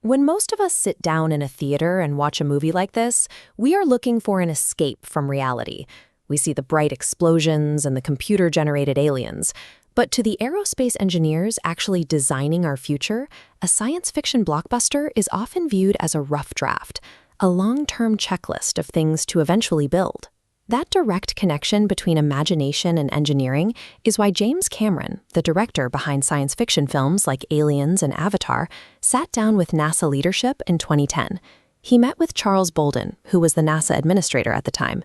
When most of us sit down in a theater and watch a movie like this, we are looking for an escape from reality. We see the bright explosions and the computer-generated aliens. But to the aerospace engineers actually designing our future, a science fiction blockbuster is often viewed as a rough draft, a long-term checklist of things to eventually build. That direct connection between imagination and engineering is why James Cameron, the director behind science fiction films like Aliens and Avatar, sat down with NASA leadership in 2010. He met with Charles Bolden, who was the NASA administrator at the time.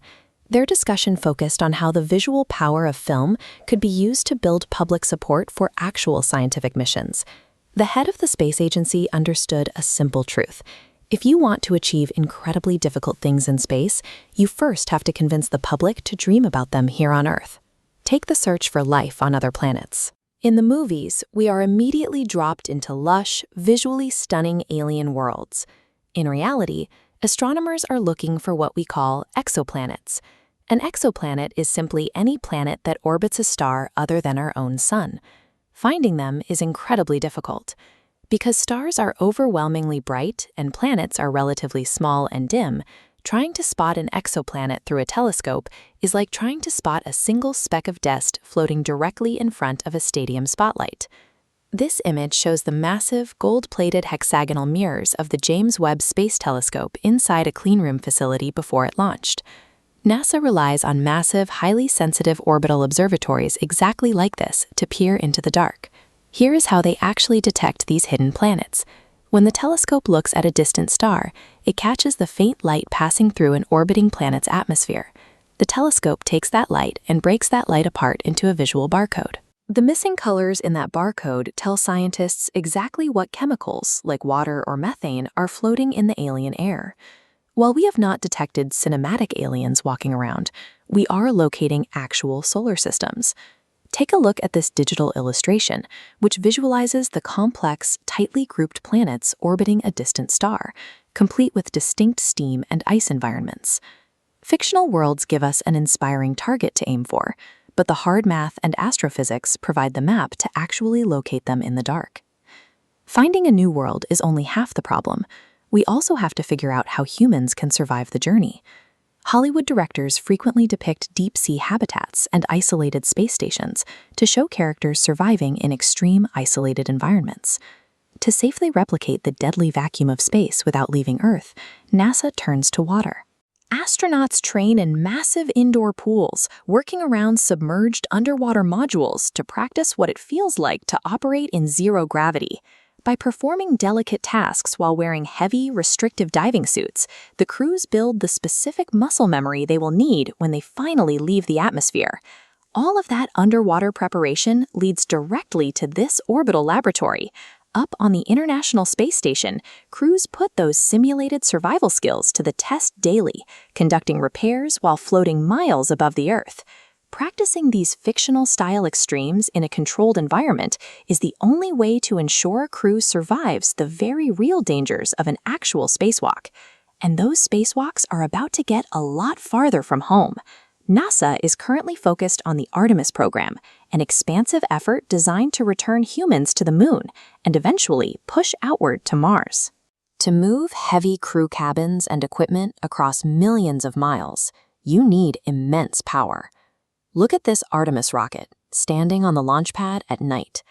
Their discussion focused on how the visual power of film could be used to build public support for actual scientific missions. The head of the space agency understood a simple truth. If you want to achieve incredibly difficult things in space, you first have to convince the public to dream about them here on Earth. Take the search for life on other planets. In the movies, we are immediately dropped into lush, visually stunning alien worlds. In reality, astronomers are looking for what we call exoplanets. An exoplanet is simply any planet that orbits a star other than our own sun. Finding them is incredibly difficult. Because stars are overwhelmingly bright and planets are relatively small and dim, trying to spot an exoplanet through a telescope is like trying to spot a single speck of dust floating directly in front of a stadium spotlight. This image shows the massive, gold-plated hexagonal mirrors of the James Webb Space Telescope inside a cleanroom facility before it launched. NASA relies on massive, highly sensitive orbital observatories exactly like this to peer into the dark. Here is how they actually detect these hidden planets. When the telescope looks at a distant star, it catches the faint light passing through an orbiting planet's atmosphere. The telescope takes that light and breaks that light apart into a visual barcode. The missing colors in that barcode tell scientists exactly what chemicals, like water or methane, are floating in the alien air. While we have not detected cinematic aliens walking around, we are locating actual solar systems. Take a look at this digital illustration, which visualizes the complex, tightly grouped planets orbiting a distant star, complete with distinct steam and ice environments. Fictional worlds give us an inspiring target to aim for, but the hard math and astrophysics provide the map to actually locate them in the dark. Finding a new world is only half the problem. We also have to figure out how humans can survive the journey. Hollywood directors frequently depict deep-sea habitats and isolated space stations to show characters surviving in extreme, isolated environments. To safely replicate the deadly vacuum of space without leaving Earth, NASA turns to water. Astronauts train in massive indoor pools, working around submerged underwater modules to practice what it feels like to operate in zero gravity. By performing delicate tasks while wearing heavy, restrictive diving suits, the crews build the specific muscle memory they will need when they finally leave the atmosphere. All of that underwater preparation leads directly to this orbital laboratory. Up on the International Space Station, crews put those simulated survival skills to the test daily, conducting repairs while floating miles above the Earth. Practicing these fictional-style extremes in a controlled environment is the only way to ensure a crew survives the very real dangers of an actual spacewalk. And those spacewalks are about to get a lot farther from home. NASA is currently focused on the Artemis program, an expansive effort designed to return humans to the moon and eventually push outward to Mars. To move heavy crew cabins and equipment across millions of miles, you need immense power. Look at this Artemis rocket, standing on the launch pad at night.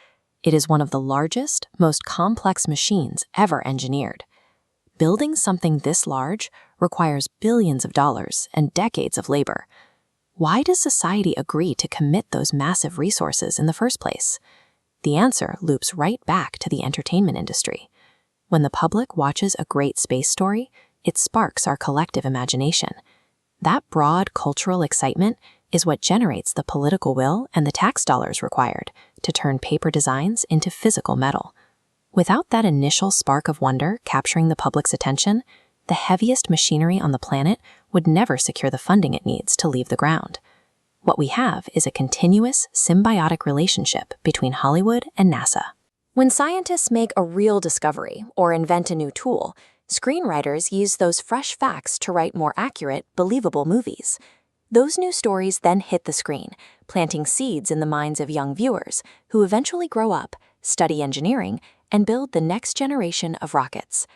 It is one of the largest, most complex machines ever engineered. Building something this large requires billions of dollars and decades of labor. Why does society agree to commit those massive resources in the first place? The answer loops right back to the entertainment industry. When the public watches a great space story, it sparks our collective imagination. That broad cultural excitement is what generates the political will and the tax dollars required to turn paper designs into physical metal. Without that initial spark of wonder capturing the public's attention, the heaviest machinery on the planet would never secure the funding it needs to leave the ground. What we have is a continuous, symbiotic relationship between Hollywood and NASA. When scientists make a real discovery or invent a new tool, screenwriters use those fresh facts to write more accurate, believable movies. Those new stories then hit the screen, planting seeds in the minds of young viewers who eventually grow up, study engineering, and build the next generation of rockets.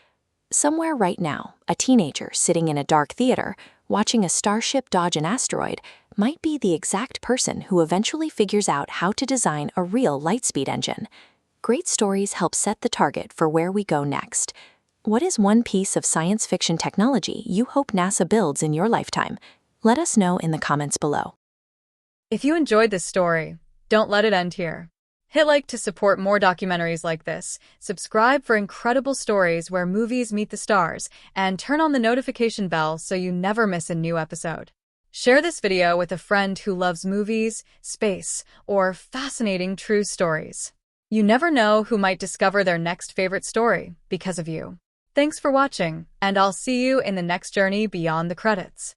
Somewhere right now, a teenager sitting in a dark theater, watching a starship dodge an asteroid, might be the exact person who eventually figures out how to design a real lightspeed engine. Great stories help set the target for where we go next. What is one piece of science fiction technology you hope NASA builds in your lifetime? Let us know in the comments below. If you enjoyed this story, don't let it end here. Hit like to support more documentaries like this, subscribe for incredible stories where movies meet the stars, and turn on the notification bell so you never miss a new episode. Share this video with a friend who loves movies, space, or fascinating true stories. You never know who might discover their next favorite story because of you. Thanks for watching, and I'll see you in the next journey beyond the credits.